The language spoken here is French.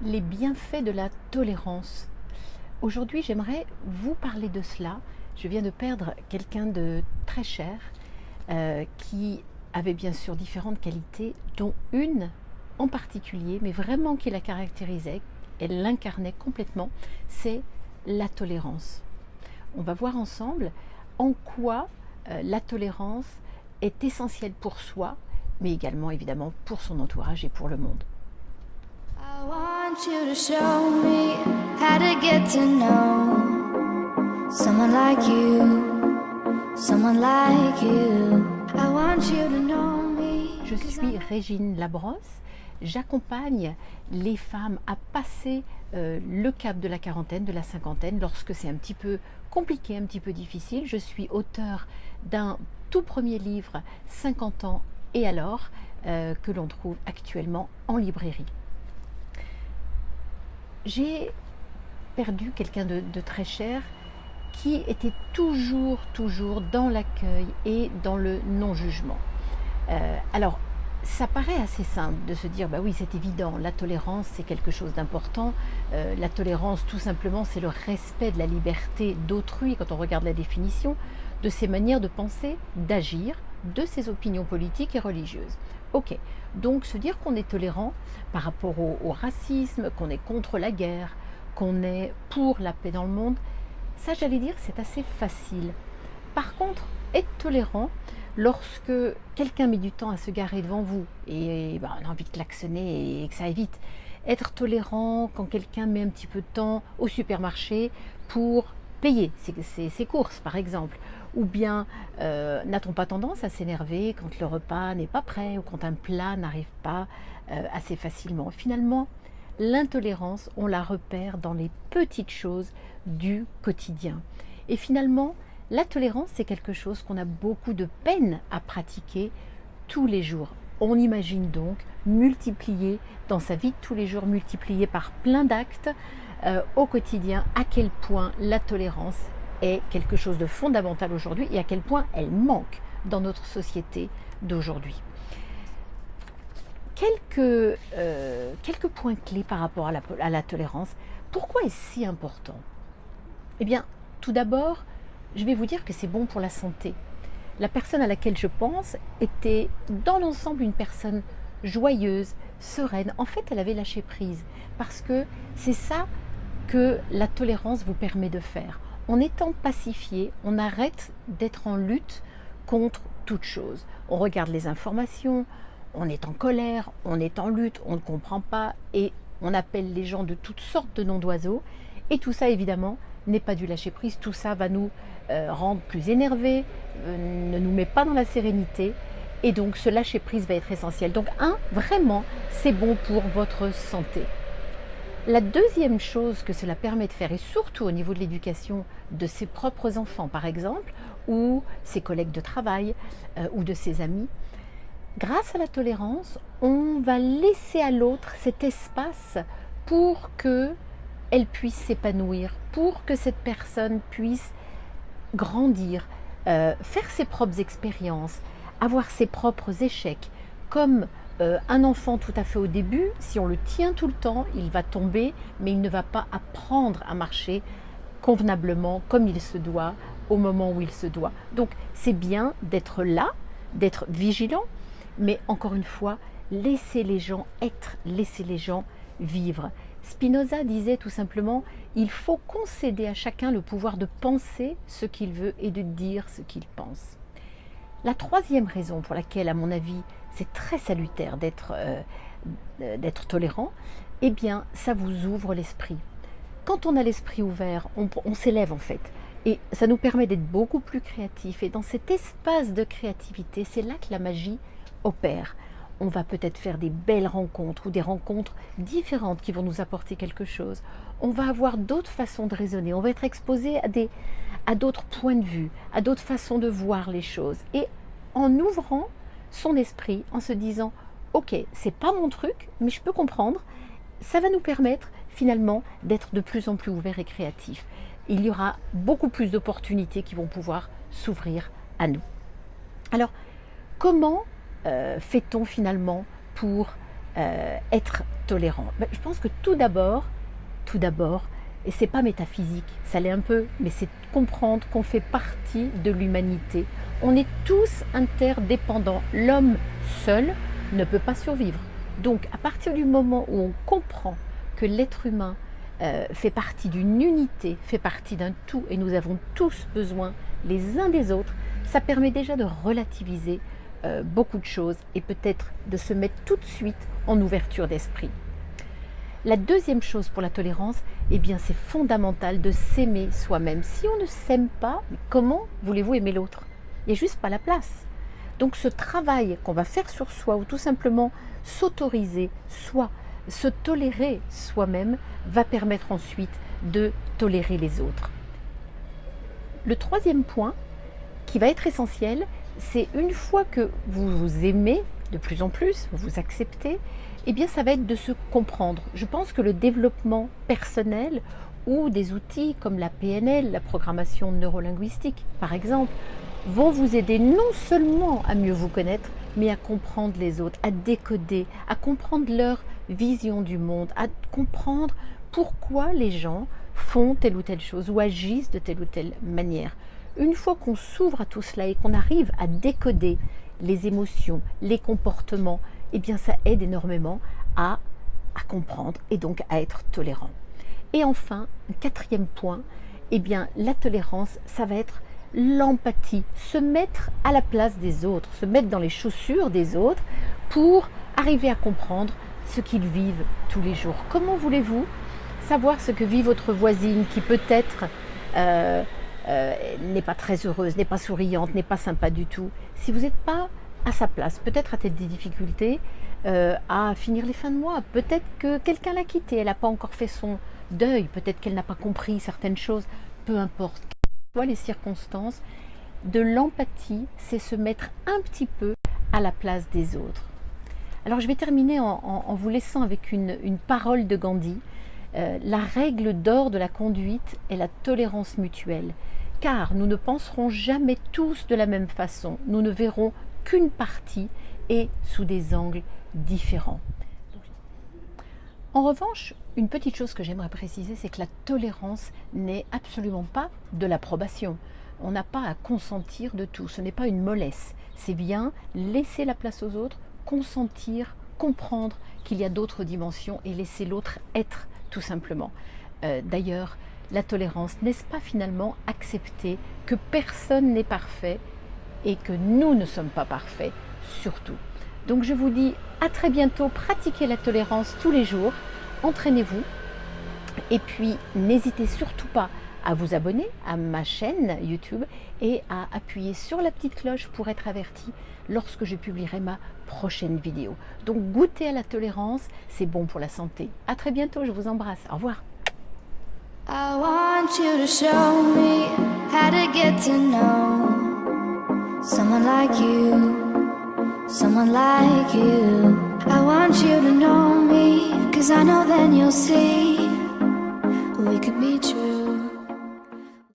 Les bienfaits de la tolérance. Aujourd'hui, j'aimerais vous parler de cela. Je viens de perdre quelqu'un de très cher qui avait bien sûr différentes qualités, dont une en particulier, mais vraiment qui la caractérisait, elle l'incarnait complètement, c'est la tolérance. On va voir ensemble en quoi la tolérance est essentielle pour soi, mais également évidemment pour son entourage et pour le monde. I want you to show me how to get to know someone like you, someone like you. I want you to know me. Je suis Régine Labrosse, j'accompagne les femmes à passer le cap de la quarantaine, de la cinquantaine, lorsque c'est un petit peu compliqué, un petit peu difficile. Je suis auteure d'un tout premier livre, 50 ans et alors, que l'on trouve actuellement en librairie. J'ai perdu quelqu'un de très cher qui était toujours dans l'accueil et dans le non-jugement. Alors, ça paraît assez simple de se dire, bah oui, c'est évident, la tolérance, c'est quelque chose d'important. La tolérance, tout simplement, c'est le respect de la liberté d'autrui, quand on regarde la définition, de ses manières de penser, d'agir, de ses opinions politiques et religieuses. Ok, donc se dire qu'on est tolérant par rapport au racisme, qu'on est contre la guerre, qu'on est pour la paix dans le monde, ça, j'allais dire, c'est assez facile. Par contre, être tolérant, lorsque quelqu'un met du temps à se garer devant vous et ben, on a envie de klaxonner et que ça aille vite, être tolérant quand quelqu'un met un petit peu de temps au supermarché pour payer ses courses par exemple, ou bien n'a-t-on pas tendance à s'énerver quand le repas n'est pas prêt ou quand un plat n'arrive pas assez facilement. Finalement, l'intolérance, on la repère dans les petites choses du quotidien. Et finalement, la tolérance, c'est quelque chose qu'on a beaucoup de peine à pratiquer tous les jours. On imagine donc multiplier dans sa vie de tous les jours, multiplier par plein d'actes au quotidien, à quel point la tolérance est quelque chose de fondamental aujourd'hui et à quel point elle manque dans notre société d'aujourd'hui. Quelques points clés par rapport à la tolérance. Pourquoi est-ce si important? Eh bien, tout d'abord, je vais vous dire que c'est bon pour la santé. La personne à laquelle je pense était dans l'ensemble une personne joyeuse, sereine. En fait, elle avait lâché prise parce que c'est ça que la tolérance vous permet de faire. En étant pacifié, on arrête d'être en lutte contre toute chose. On regarde les informations, on est en colère, on est en lutte, on ne comprend pas et on appelle les gens de toutes sortes de noms d'oiseaux. Et tout ça, évidemment, n'est pas du lâcher prise. Tout ça va nous rendre plus énervés, ne nous met pas dans la sérénité. Et donc, ce lâcher prise va être essentiel. Donc, vraiment, c'est bon pour votre santé. La deuxième chose que cela permet de faire, et surtout au niveau de l'éducation de ses propres enfants, par exemple, ou ses collègues de travail, ou de ses amis, grâce à la tolérance, on va laisser à l'autre cet espace pour qu'elle puisse s'épanouir, pour que cette personne puisse grandir, faire ses propres expériences, avoir ses propres échecs. Comme un enfant tout à fait au début, si on le tient tout le temps, il va tomber, mais il ne va pas apprendre à marcher convenablement, comme il se doit, au moment où il se doit. Donc c'est bien d'être là, d'être vigilant, mais encore une fois, laisser les gens être, laisser les gens vivre. Spinoza disait tout simplement, il faut concéder à chacun le pouvoir de penser ce qu'il veut et de dire ce qu'il pense. La troisième raison pour laquelle, à mon avis, c'est très salutaire d'être tolérant, eh bien, ça vous ouvre l'esprit. Quand on a l'esprit ouvert, on s'élève en fait. Et ça nous permet d'être beaucoup plus créatifs. Et dans cet espace de créativité, c'est là que la magie opère. On va peut-être faire des belles rencontres ou des rencontres différentes qui vont nous apporter quelque chose. On va avoir d'autres façons de raisonner. On va être exposé à d'autres points de vue, à d'autres façons de voir les choses. Et en ouvrant son esprit, en se disant « Ok, c'est pas mon truc, mais je peux comprendre », ça va nous permettre finalement d'être de plus en plus ouverts et créatifs. Il y aura beaucoup plus d'opportunités qui vont pouvoir s'ouvrir à nous. Alors, comment fait-on finalement pour être tolérant? Ben, je pense que tout d'abord, et c'est pas métaphysique, ça l'est un peu, mais c'est comprendre qu'on fait partie de l'humanité. On est tous interdépendants. L'homme seul ne peut pas survivre. Donc à partir du moment où on comprend que l'être humain fait partie d'une unité, fait partie d'un tout, et nous avons tous besoin les uns des autres, ça permet déjà de relativiser beaucoup de choses et peut-être de se mettre tout de suite en ouverture d'esprit. La deuxième chose pour la tolérance, eh bien c'est fondamental de s'aimer soi-même. Si on ne s'aime pas, comment voulez-vous aimer l'autre? Il n'y a juste pas la place. Donc ce travail qu'on va faire sur soi, ou tout simplement s'autoriser soi, se tolérer soi-même, va permettre ensuite de tolérer les autres. Le troisième point qui va être essentiel, c'est une fois que vous vous aimez de plus en plus, vous vous acceptez, eh bien ça va être de se comprendre. Je pense que le développement personnel ou des outils comme la PNL, la programmation neurolinguistique par exemple, vont vous aider non seulement à mieux vous connaître, mais à comprendre les autres, à décoder, à comprendre leur vision du monde, à comprendre pourquoi les gens font telle ou telle chose ou agissent de telle ou telle manière. Une fois qu'on s'ouvre à tout cela et qu'on arrive à décoder les émotions, les comportements, eh bien ça aide énormément à comprendre et donc à être tolérant. Et enfin, un quatrième point, eh bien la tolérance, ça va être l'empathie, se mettre à la place des autres, se mettre dans les chaussures des autres pour arriver à comprendre ce qu'ils vivent tous les jours. Comment voulez-vous savoir ce que vit votre voisine qui peut-être n'est pas très heureuse, n'est pas souriante, n'est pas sympa du tout, si vous n'êtes pas à sa place? Peut-être a-t-elle des difficultés à finir les fins de mois, peut-être que quelqu'un l'a quittée, elle n'a pas encore fait son deuil, peut-être qu'elle n'a pas compris certaines choses, peu importe. Les circonstances, de l'empathie, c'est se mettre un petit peu à la place des autres. Alors je vais terminer en vous laissant avec une parole de Gandhi. La règle d'or de la conduite est la tolérance mutuelle, car nous ne penserons jamais tous de la même façon, nous ne verrons qu'une partie et sous des angles différents. En revanche, une petite chose que j'aimerais préciser, c'est que la tolérance n'est absolument pas de l'approbation. On n'a pas à consentir de tout, ce n'est pas une mollesse. C'est bien laisser la place aux autres, consentir, comprendre qu'il y a d'autres dimensions et laisser l'autre être tout simplement. D'ailleurs, la tolérance, n'est-ce pas finalement accepter que personne n'est parfait et que nous ne sommes pas parfaits, surtout. Donc je vous dis à très bientôt, pratiquez la tolérance tous les jours, entraînez-vous et puis n'hésitez surtout pas à vous abonner à ma chaîne YouTube et à appuyer sur la petite cloche pour être averti lorsque je publierai ma prochaine vidéo. Donc goûtez à la tolérance, c'est bon pour la santé. À très bientôt, je vous embrasse, au revoir. I want you to show me how to get to know someone like you, someone like you. I want you to know me, 'cause I know then you'll see we could be true.